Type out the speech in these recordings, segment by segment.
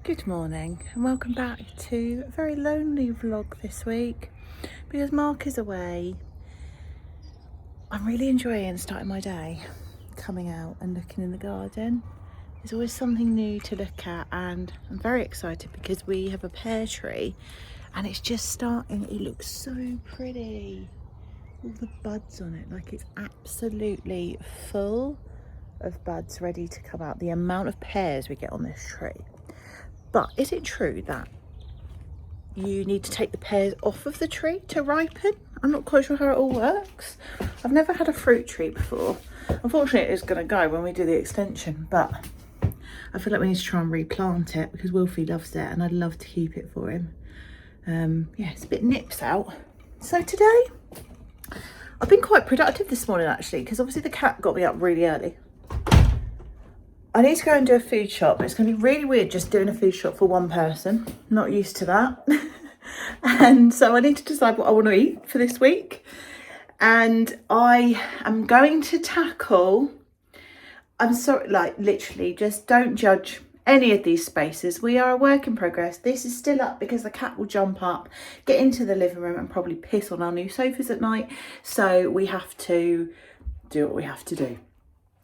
Good morning and welcome back to a very lonely vlog this week because Mark is away. I'm really enjoying starting my day, coming out and looking in the garden. There's always something new to look at and I'm very excited because we have a pear tree and it's just starting. It looks so pretty. All the buds on it, like it's absolutely full of buds ready to come out. The amount of pears we get on this tree. But is it true that you need to take the pears off of the tree to ripen? I'm not quite sure how it all works. I've never had a fruit tree before. Unfortunately, it is going to go when we do the extension, but I feel like we need to try and replant it because Wilfie loves it and I'd love to keep it for him. Yeah, it's a bit nips out. So today, I've been quite productive this morning actually because obviously the cat got me up really early. I need to go and do a food shop. It's going to be really weird just doing a food shop for one person. Not used to that. And so I need to decide what I want to eat for this week. And I am going to tackle, I'm sorry, like literally just don't judge any of these spaces. We are a work in progress. This is still up because the cat will jump up, get into the living room and probably piss on our new sofas at night. So we have to do what we have to do.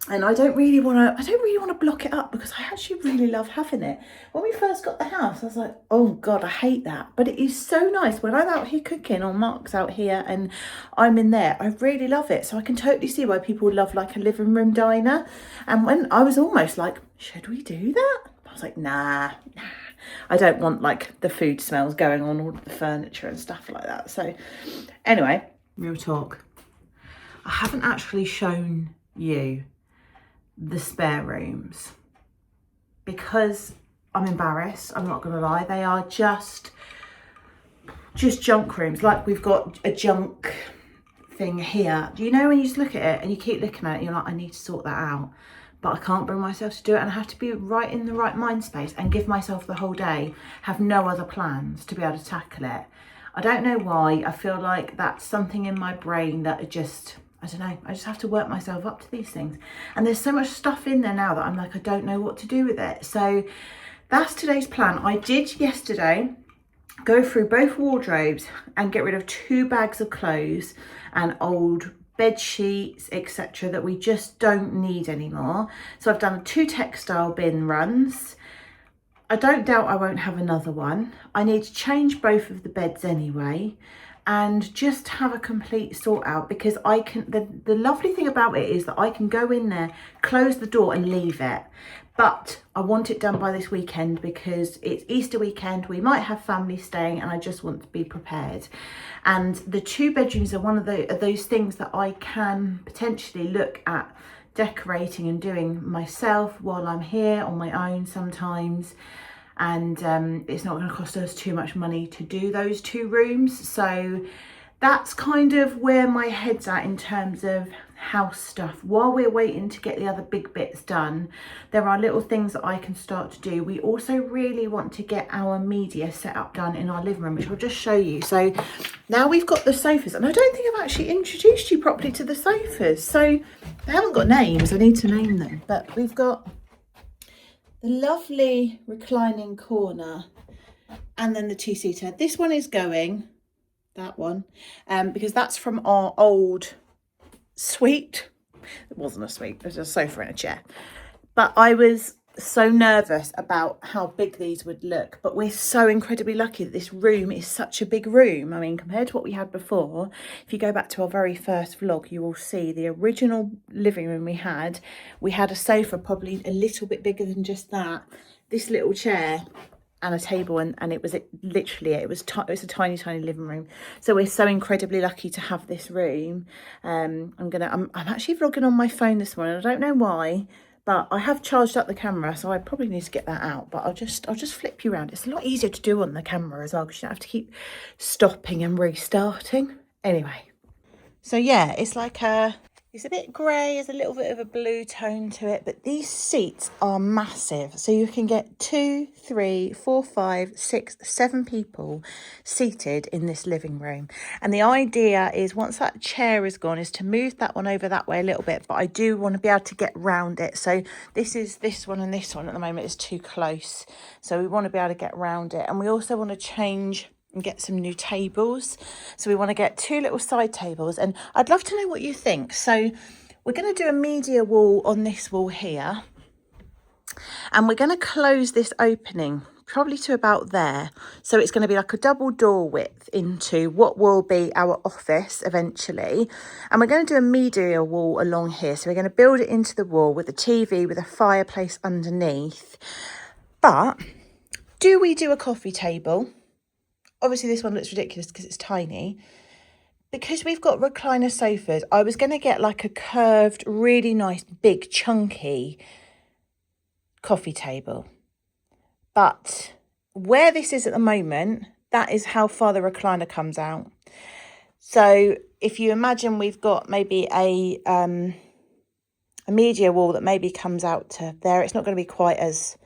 And I don't really want to block it up because I actually really love having it. When we first got the house, I was like, oh God, I hate that. But it is so nice when I'm out here cooking or Mark's out here and I'm in there. I really love it. So I can totally see why people love like a living room diner. And when I was almost like, should we do that? I was like, nah. I don't want like the food smells going on all the furniture and stuff like that. So anyway, real talk. I haven't actually shown you the spare rooms because I'm embarrassed. I'm not gonna lie, they are just junk rooms. Like we've got a junk thing here. Do you know when you just look at it and you keep looking at it, you're like, I need to sort that out, but I can't bring myself to do it, and I have to be right in the right mind space and give myself the whole day, have no other plans to be able to tackle it. I don't know why. I feel like that's something in my brain that I don't know, I just have to work myself up to these things. And there's so much stuff in there now that I'm like, I don't know what to do with it. So that's today's plan. I did yesterday go through both wardrobes and get rid of 2 bags of clothes and old bed sheets, etc., that we just don't need anymore. So I've done 2 textile bin runs. I don't doubt I won't have another one. I need to change both of the beds anyway and just have a complete sort out because I can, the lovely thing about it is that I can go in there, close the door and leave it. But I want it done by this weekend because it's Easter weekend. We might have family staying and I just want to be prepared. And the 2 bedrooms are one of those things that I can potentially look at decorating and doing myself while I'm here on my own sometimes. And it's not going to cost us too much money to do those 2 rooms. So that's kind of where my head's at in terms of house stuff. While we're waiting to get the other big bits done, there are little things that I can start to do. We also really want to get our media set up done in our living room, which I'll just show you. So now we've got the sofas, and I don't think I've actually introduced you properly to the sofas. So they haven't got names. I need to name them. But we've got the lovely reclining corner and then the 2-seater. This one is going, that one, because that's from our old suite. It wasn't a suite, it was a sofa and a chair. But I was so nervous about how big these would look, but we're so incredibly lucky that this room is such a big room. I mean, compared to what we had before, if you go back to our very first vlog, you will see the original living room we had a sofa probably a little bit bigger than just that, this little chair and a table, and it was it was a tiny living room. So we're so incredibly lucky to have this room. I'm actually vlogging on my phone this morning. I don't know why, but I have charged up the camera, so I probably need to get that out. But I'll just flip you around. It's a lot easier to do on the camera as well because you don't have to keep stopping and restarting. Anyway, so yeah, it's like a It's a bit grey, there's a little bit of a blue tone to it, but these seats are massive. So you can get 2, 3, 4, 5, 6, 7 people seated in this living room. And the idea is once that chair is gone is to move that one over that way a little bit, but I do want to be able to get round it. So this one and this one at the moment is too close. So we want to be able to get round it. And we also want to change and get some new tables. So we want to get 2 little side tables, and I'd love to know what you think. So we're going to do a media wall on this wall here, and we're going to close this opening probably to about there. So it's going to be like a double door width into what will be our office eventually. And we're going to do a media wall along here. So we're going to build it into the wall with a TV, with a fireplace underneath. But do we do a coffee table? Obviously, this one looks ridiculous because it's tiny. Because we've got recliner sofas, I was going to get like a curved, really nice, big, chunky coffee table. But where this is at the moment, that is how far the recliner comes out. So if you imagine we've got maybe a media wall that maybe comes out to there, it's not going to be quite as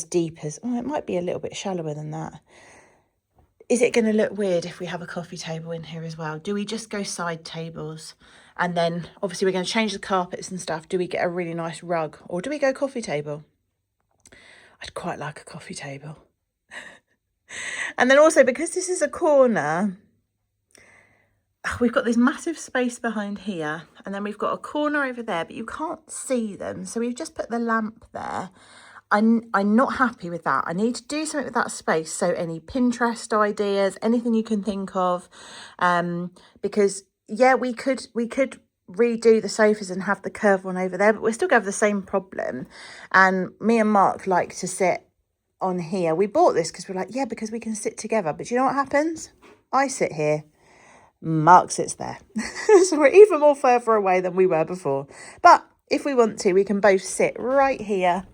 deep as, oh, it might be a little bit shallower than that. Is it going to look weird if we have a coffee table in here as well? Do we just go side tables? And then obviously we're going to change the carpets and stuff. Do we get a really nice rug, or do we go coffee table? I'd quite like a coffee table. And then also, because this is a corner, we've got this massive space behind here, and then we've got a corner over there, but you can't see them. So we've just put the lamp there. I'm not happy with that. I need to do something with that space. So any Pinterest ideas, anything you can think of, because yeah, we could redo the sofas and have the curved one over there, but we're still going to have the same problem. And me and Mark like to sit on here. We bought this because we're like, yeah, because we can sit together. But you know what happens? I sit here, Mark sits there. So we're even more further away than we were before. But if we want to, we can both sit right here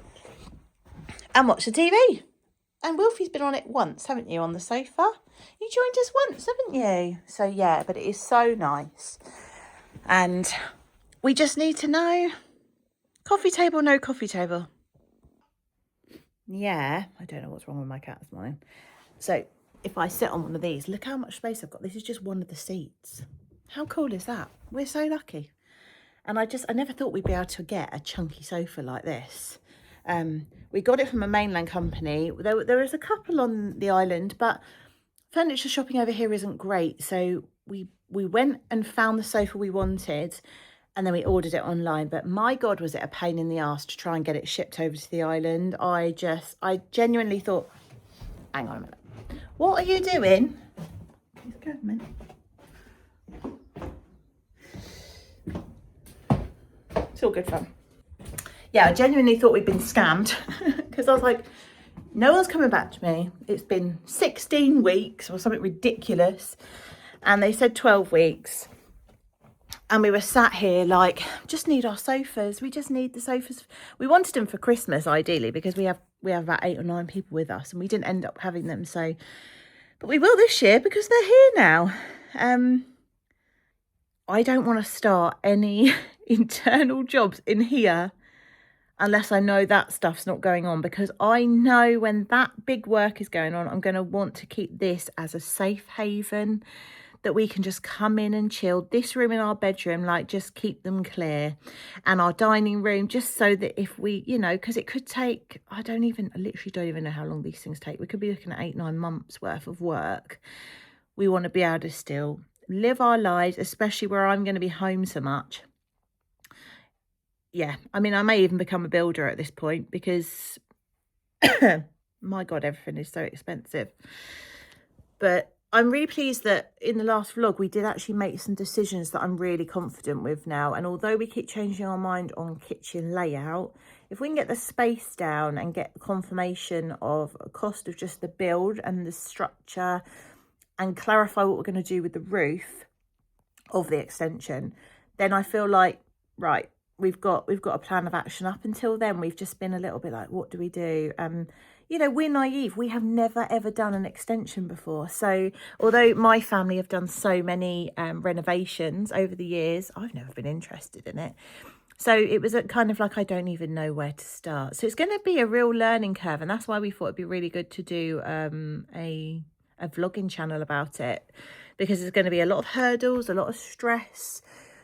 and watch the TV. And Wilfie's been on it once, haven't you, on the sofa? You joined us once, haven't you? So yeah, but it is so nice. And we just need to know, coffee table, no coffee table. Yeah, I don't know what's wrong with my cat this morning. So if I sit on one of these, look how much space I've got. This is just one of the seats. How cool is that? We're so lucky. And I never thought we'd be able to get a chunky sofa like this. We got it from a mainland company. There is a couple on the island, but furniture shopping over here isn't great. So we went and found the sofa we wanted, and then we ordered it online. But my God, was it a pain in the arse to try and get it shipped over to the island. I genuinely thought, hang on a minute. What are you doing? Please go a minute. It's all good fun. Yeah, I genuinely thought we'd been scammed because I was like, no one's coming back to me. It's been 16 weeks or something ridiculous. And they said 12 weeks. And we were sat here like, just need our sofas. We just need the sofas. We wanted them for Christmas, ideally, because we have about 8 or 9 people with us, and we didn't end up having them. So, but we will this year because they're here now. I don't want to start any internal jobs in here unless I know that stuff's not going on, because I know when that big work is going on, I'm going to want to keep this as a safe haven that we can just come in and chill. This room in our bedroom, like, just keep them clear, and our dining room, just so that if we, you know, because it could take, I literally don't even know how long these things take. We could be looking at 8-9 months worth of work. We want to be able to still live our lives, especially where I'm going to be home so much. Yeah, I mean, I may even become a builder at this point because, my God, everything is so expensive. But I'm really pleased that in the last vlog, we did actually make some decisions that I'm really confident with now. And although we keep changing our mind on kitchen layout, if we can get the space down and get confirmation of a cost of just the build and the structure, and clarify what we're going to do with the roof of the extension, then I feel like, right, we've got a plan of action. Up until then, we've just been a little bit like, what do we do? You know, we're naive. We have never, ever done an extension before. So although my family have done so many renovations over the years, I've never been interested in it. So it was kind of like, I don't even know where to start. So it's going to be a real learning curve. And that's why we thought it'd be really good to do a vlogging channel about it, because there's going to be a lot of hurdles, a lot of stress,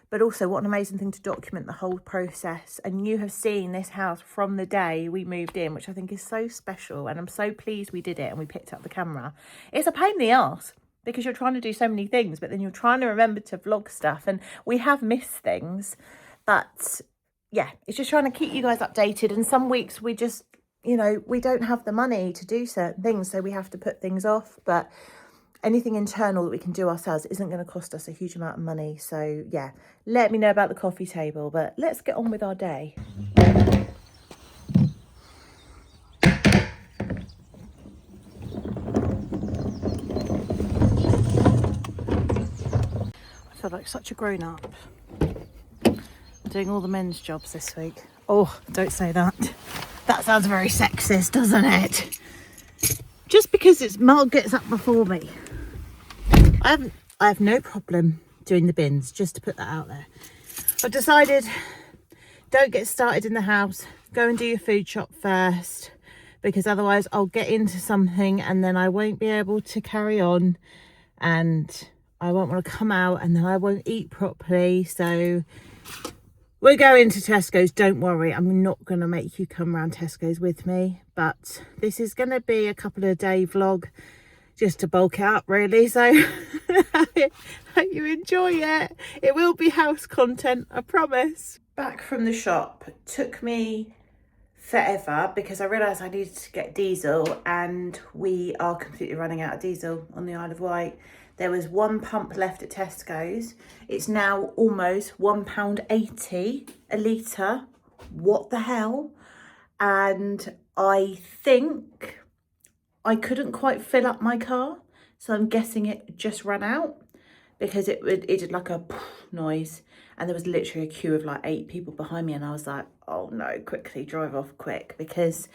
but also what an amazing thing to document the whole process. And you have seen this house from the day we moved in, which I think is so special. And I'm so pleased we did it and we picked up the camera. It's a pain in the arse because you're trying to do so many things, but then you're trying to remember to vlog stuff. And we have missed things, but yeah, it's just trying to keep you guys updated. And some weeks we just, you know, we don't have the money to do certain things, so we have to put things off. But anything internal that we can do ourselves isn't going to cost us a huge amount of money. So yeah, let me know about the coffee table, but let's get on with our day. I feel like such a grown-up. I'm doing all the men's jobs this week. Oh, don't say that. That sounds very sexist, doesn't it? Just because it's Mark gets up before me. I have no problem doing the bins, just to put that out there. I've decided, don't get started in the house. Go and do your food shop first, because otherwise I'll get into something and then I won't be able to carry on, and I won't want to come out and then I won't eat properly. So we're going to Tesco's. Don't worry, I'm not going to make you come around Tesco's with me, but this is going to be a couple of day vlog just to bulk it up, really. So hope you enjoy it. It will be house content, I promise. Back from the shop. Took me forever because I realised I needed to get diesel, and we are completely running out of diesel on the Isle of Wight. There was one pump left at Tesco's. It's now almost £1.80 a litre. What the hell? And I think I couldn't quite fill up my car, so I'm guessing it just ran out, because it did like a noise, and there was literally a queue of like 8 people behind me, and I was like, oh no, quickly drive off quick, because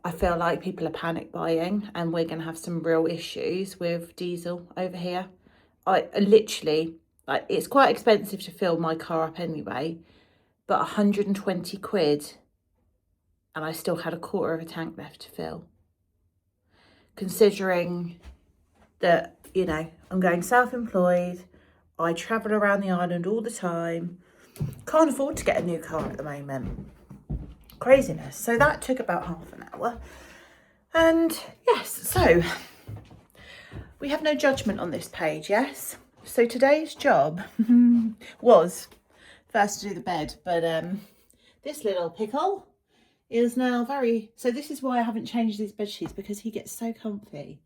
I feel like people are panic buying and we're going to have some real issues with diesel over here. I literally, like, it's quite expensive to fill my car up anyway, but 120 quid and I still had a quarter of a tank left to fill. Considering that, you know, I'm going self-employed, I travel around the island all the time, can't afford to get a new car at the moment. Craziness. So that took about half an hour. And yes, so we have no judgment on this page, yes? So today's job was first to do the bed, but this little pickle is now so this is why I haven't changed these bed sheets, because he gets so comfy.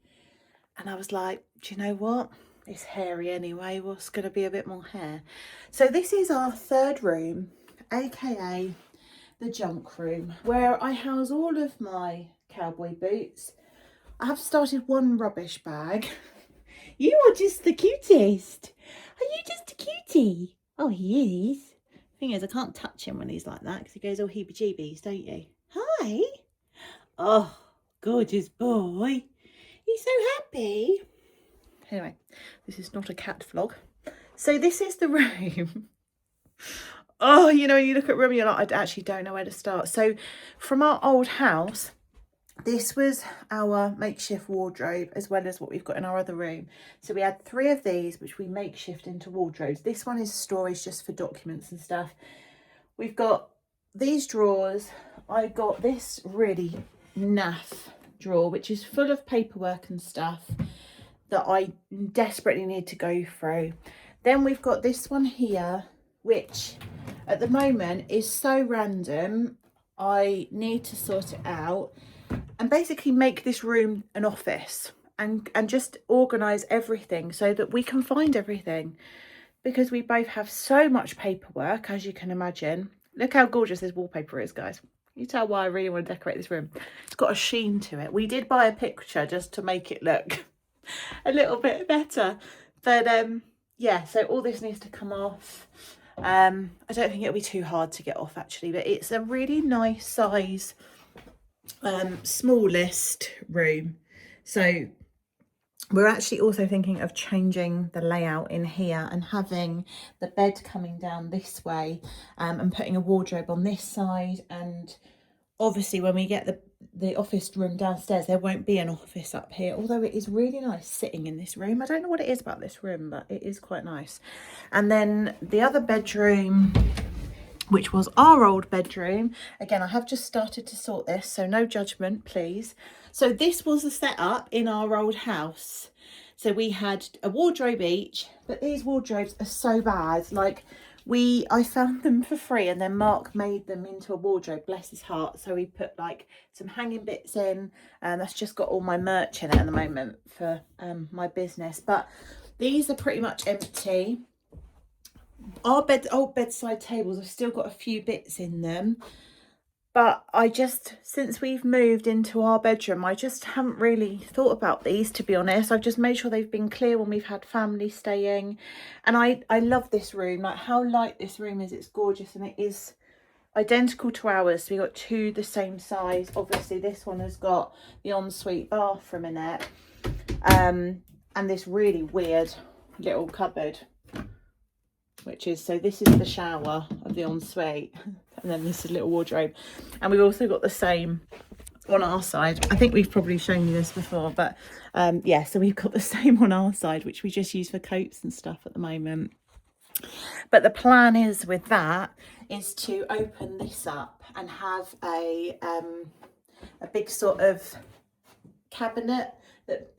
And I was like, do you know what? It's hairy anyway. What's going to be a bit more hair? So this is our third room, aka the junk room, where I house all of my cowboy boots. I have started one rubbish bag. You are just the cutest. Are you just a cutie? Oh, he is. Thing is, I can't touch him when he's like that, because he goes all heebie-jeebies, don't you? Hi. Oh, gorgeous boy. He's so happy. Anyway, this is not a cat vlog. So this is the room. Oh, you know, when you look at room, you're like, I actually don't know where to start. So from our old house, this was our makeshift wardrobe, as well as what we've got in our other room. So we had 3 of these, which we makeshift into wardrobes. This one is storage just for documents and stuff. We've got these drawers. I got this really naff drawer, which is full of paperwork and stuff that I desperately need to go through. Then we've got this one here, which at the moment is so random. I need to sort it out and basically make this room an office and just organise everything so that we can find everything, because we both have so much paperwork, as you can imagine. Look how gorgeous this wallpaper is, guys. You tell why I really want to decorate this room. It's got a sheen to it. We did buy a picture just to make it look a little bit better. But yeah, so all this needs to come off. I don't think it'll be too hard to get off actually, but it's a really nice size smallest room. So we're actually also thinking of changing the layout in here and having the bed coming down this way, and putting a wardrobe on this side. And obviously when we get the office room downstairs, there won't be an office up here, although it is really nice sitting in this room. I don't know what it is about this room, but it is quite nice. And then the other bedroom, which was our old bedroom. Again, I have just started to sort this, so no judgment, please. So this was the setup in our old house. So we had a wardrobe each, but these wardrobes are so bad. Like I found them for free, and then Mark made them into a wardrobe, bless his heart. So we put like some hanging bits in, and that's just got all my merch in it at the moment for my business. But these are pretty much empty. Our old bedside tables have still got a few bits in them, but since we've moved into our bedroom, I just haven't really thought about these, to be honest. I've just made sure they've been clear when we've had family staying. And I love this room, like how light this room is. It's gorgeous, and it is identical to ours. So we got two the same size. Obviously this one has got the ensuite bathroom in it, and this really weird little cupboard, so this is the shower of the ensuite, and then this is a little wardrobe. And we've also got the same on our side. I think we've probably shown you this before, but yeah, so we've got the same on our side, which we just use for coats and stuff at the moment. But the plan is with that is to open this up and have a big sort of cabinet that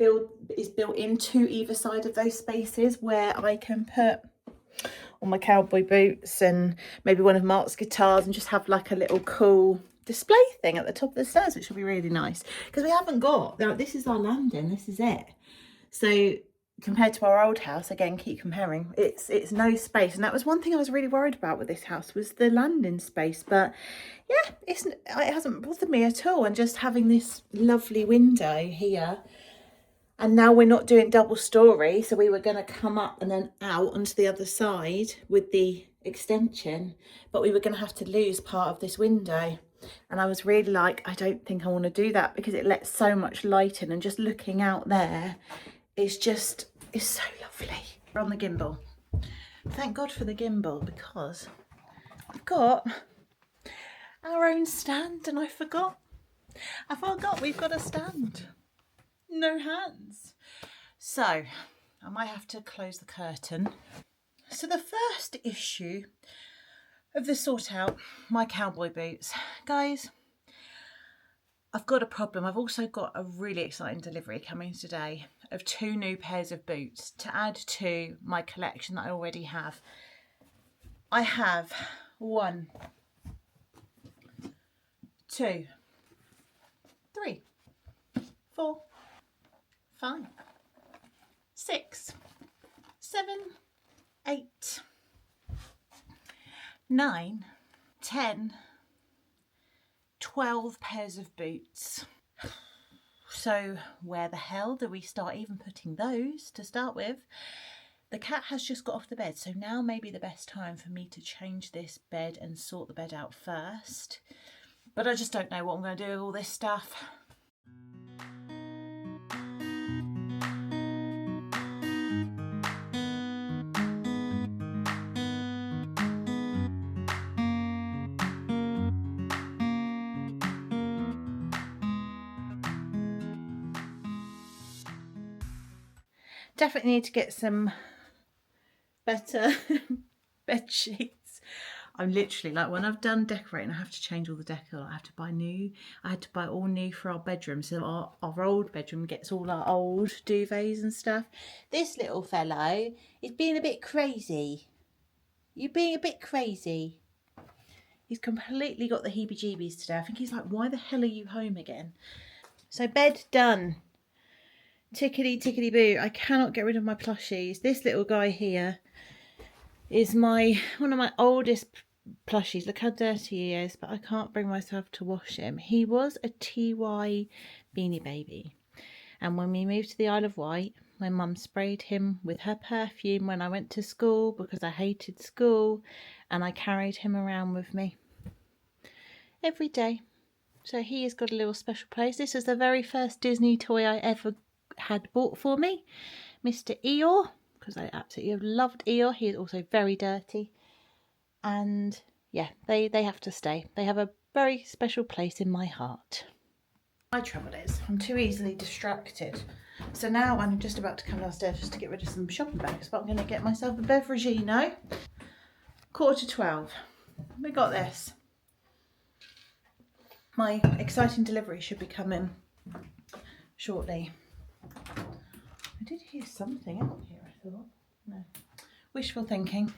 is built into either side of those spaces, where I can put all my cowboy boots and maybe one of Mark's guitars, and just have like a little cool display thing at the top of the stairs, which will be really nice, because we haven't got, this is our landing, this is it. So compared to our old house, again, keep comparing, it's no space. And that was one thing I was really worried about with this house, was the landing space. But yeah, it hasn't bothered me at all. And just having this lovely window here. And now we're not doing double story, so we were going to come up and then out onto the other side with the extension, but we were going to have to lose part of this window. And I was really like, I don't think I want to do that, because it lets so much light in, and just looking out there is so lovely. We're on the gimbal. Thank God for the gimbal, because I've got our own stand, and I forgot we've got a stand. No hands. So I might have to close the curtain. So the first issue of the sort out my cowboy boots, guys, I've got a problem. I've also got a really exciting delivery coming today of 2 new pairs of boots to add to my collection that I already have. I have 1, 2, 3, 4, 5, 6, 7, 8, 9, 10, 12 pairs of boots. So where the hell do we start even putting those to start with? The cat has just got off the bed, so now may be the best time for me to change this bed and sort the bed out first. But I just don't know what I'm going to do with all this stuff. Definitely need to get some better bed sheets. I'm literally like, when I've done decorating, I have to change all the decor. I have to buy new. I had to buy all new for our bedroom, so our old bedroom gets all our old duvets and stuff. This little fellow is being a bit crazy. You're being a bit crazy. He's completely got the heebie-jeebies today. I think he's like, why the hell are you home again? So bed done. Tickety tickety boo. I cannot get rid of my plushies. This little guy here is one of my oldest plushies. Look how dirty he is, but I can't bring myself to wash him. He was a TY Beanie Baby, And when we moved to the Isle of Wight, my mum sprayed him with her perfume when I went to school because I hated school, and I carried him around with me every day. So he has got a little special place. This is the very first Disney toy I ever had bought for me, Mr. Eeyore, because I absolutely loved Eeyore. He is also very dirty. And yeah, they have to stay. They have a very special place in my heart. My trouble is I'm too easily distracted. So now I'm just about to come downstairs just to get rid of some shopping bags, but I'm going to get myself a beveragino. 11:45. We got this. My exciting delivery should be coming shortly. I did hear something out here, I thought. No. Wishful thinking.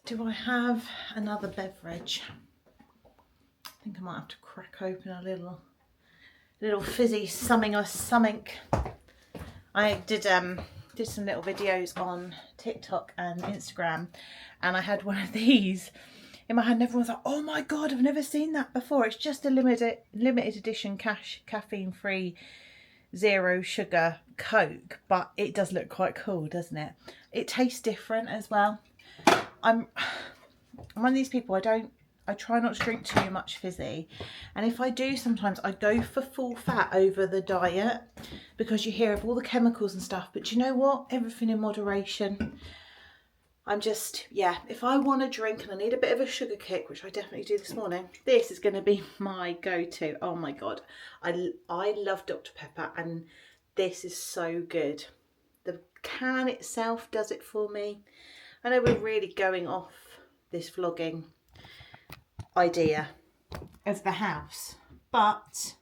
Do I have another beverage? I think I might have to crack open a little fizzy something or something. I did some little videos on TikTok and Instagram, and I had one of these in my hand. Everyone's like, oh my god, I've never seen that before. It's just a limited edition caffeine free 0 sugar Coke, but it does look quite cool, doesn't it? It tastes different as well. I'm one of these people, I try not to drink too much fizzy, and if I do, sometimes I go for full fat over the diet because you hear of all the chemicals and stuff, but you know what, everything in moderation. I'm just, yeah, if I want to drink and I need a bit of a sugar kick, which I definitely do this morning, this is going to be my go-to. Oh my god, I love Dr. Pepper, and this is so good. The can itself does it for me. I know we're really going off this vlogging idea of the house, but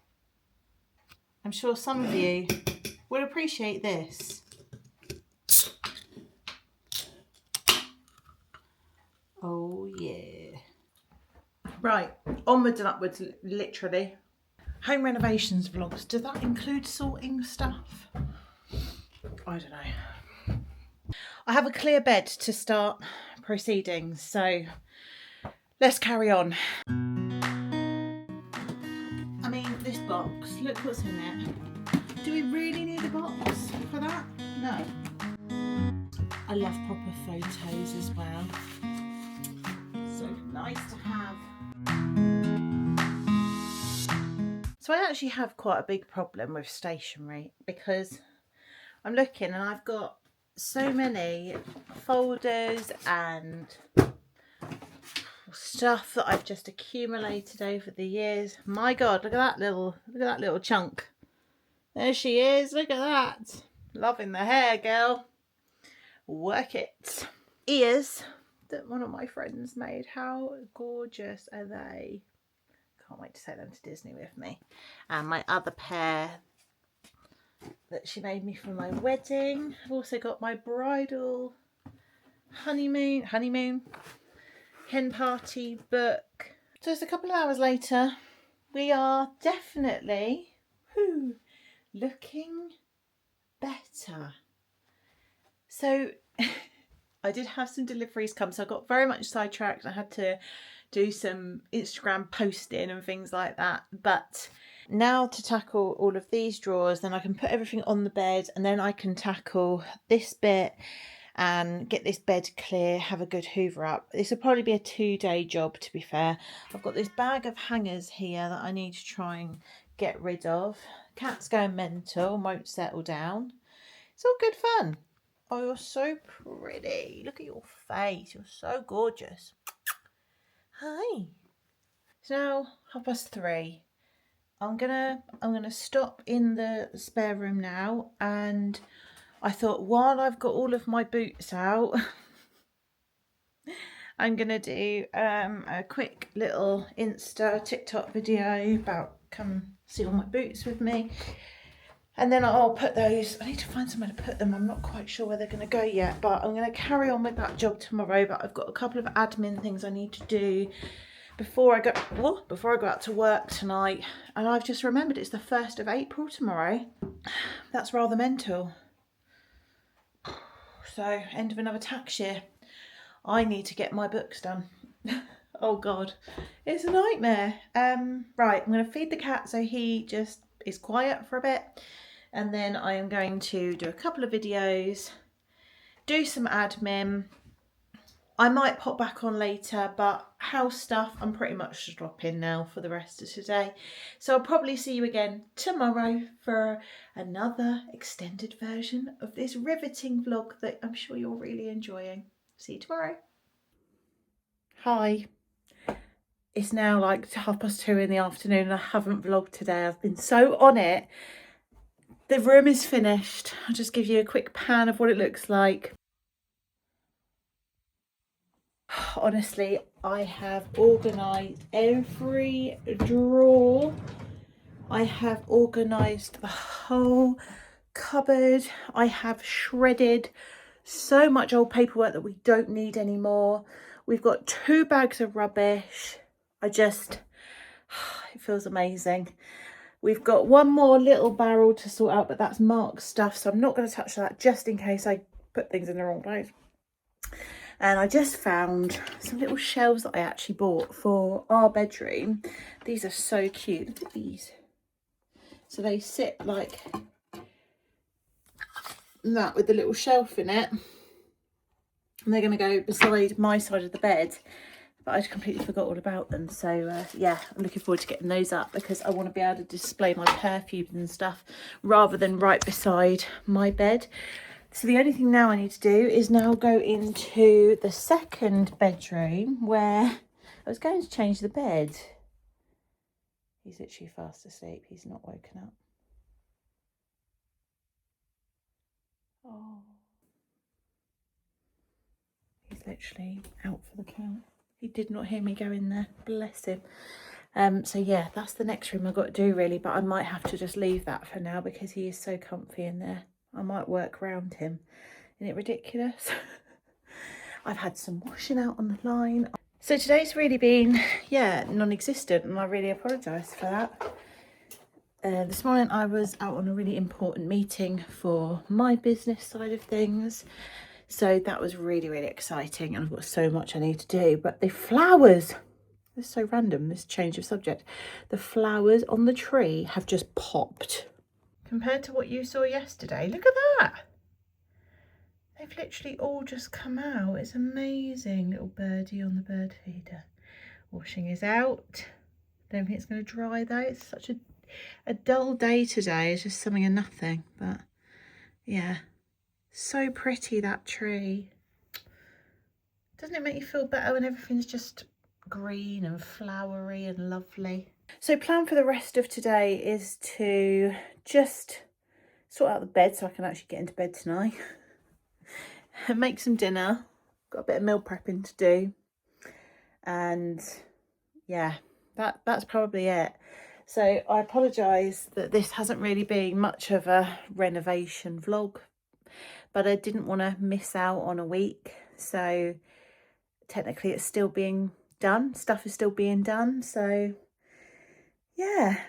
I'm sure some of you will appreciate this. Oh yeah. Right, onwards and upwards, literally. Home renovations vlogs, does that include sorting stuff? I don't know. I have a clear bed to start proceedings, so let's carry on. I mean, this box, look what's in it. Do we really need a box for that? No. I love proper photos as well. So nice to have. So I actually have quite a big problem with stationery because I'm looking and I've got so many folders and stuff that I've just accumulated over the years. My god, look at that little chunk. There she is, look at that. Loving the hair, girl. Work it. Ears that one of my friends made. How gorgeous are they? Can't wait to take them to Disney with me. And my other pair that she made me for my wedding. I've also got my bridal honeymoon hen party book. So it's a couple of hours later. We are definitely looking better. So I did have some deliveries come, so I got very much sidetracked. I had to do some Instagram posting and things like that, but now to tackle all of these drawers, then I can put everything on the bed, and then I can tackle this bit and get this bed clear, have a good hoover up. This will probably be a 2-day job, to be fair. I've got this bag of hangers here that I need to try and get rid of. Cat's going mental, won't settle down. It's all good fun. Oh, you're so pretty. Look at your face. You're so gorgeous. Hi. It's now 3:30. I'm gonna stop in the spare room now, and I thought while I've got all of my boots out, I'm gonna do a quick little Insta TikTok video about come see all my boots with me. And then I'll put those, I need to find somewhere to put them. I'm not quite sure where they're going to go yet, but I'm going to carry on with that job tomorrow. But I've got a couple of admin things I need to do before I go out to work tonight. And I've just remembered it's the 1st of April tomorrow. That's rather mental. So, end of another tax year. I need to get my books done. Oh God, it's a nightmare. Right, I'm going to feed the cat so he just is quiet for a bit, and then I am going to do a couple of videos, do some admin. I might pop back on later, but house stuff I'm pretty much stopping now for the rest of today. So I'll probably see you again tomorrow for another extended version of this riveting vlog that I'm sure you're really enjoying. See you tomorrow. Hi. It's now like 2:30 in the afternoon and I haven't vlogged today. I've been so on it. The room is finished. I'll just give you a quick pan of what it looks like. Honestly, I have organised every drawer. I have organised the whole cupboard. I have shredded so much old paperwork that we don't need anymore. We've got 2 bags of rubbish. It feels amazing. We've got one more little barrel to sort out, but that's Mark's stuff, so I'm not going to touch that just in case I put things in the wrong place. And I just found some little shelves that I actually bought for our bedroom. These are so cute. Look at these. So they sit like that with the little shelf in it. And they're going to go beside my side of the bed. But I completely forgot all about them. So yeah, I'm looking forward to getting those up because I want to be able to display my perfumes and stuff rather than right beside my bed. So the only thing now I need to do is now go into the second bedroom where I was going to change the bed. He's literally fast asleep. He's not woken up. Oh. He's literally out for the count. He did not hear me go in there. Bless him. So yeah, that's the next room I've got to do really, but I might have to just leave that for now because he is so comfy in there. I might work around him. Isn't it ridiculous? I've had some washing out on the line. So today's really been, yeah, non-existent, and I really apologise for that. This morning I was out on a really important meeting for my business side of things. So that was really, really exciting, and I've got so much I need to do. But the flowers, this is so random, this change of subject. The flowers on the tree have just popped. Compared to what you saw yesterday, look at that. They've literally all just come out. It's amazing. Little birdie on the bird feeder. Washing is out. Don't think it's going to dry though. It's such a dull day today. It's just something and nothing. But yeah, so pretty, that tree. Doesn't it make you feel better when everything's just green and flowery and lovely? So plan for the rest of today is to just sort out the bed so I can actually get into bed tonight. And make some dinner. Got a bit of meal prepping to do. And yeah, that's probably it. So I apologise that this hasn't really been much of a renovation vlog, but I didn't want to miss out on a week. So technically it's still being done. Stuff is still being done. So yeah,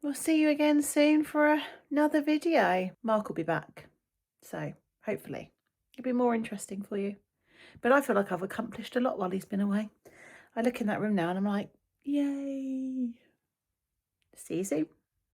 we'll see you again soon for another video. Mark will be back. So hopefully it'll be more interesting for you. But I feel like I've accomplished a lot while he's been away. I look in that room now and I'm like, yay. See you soon.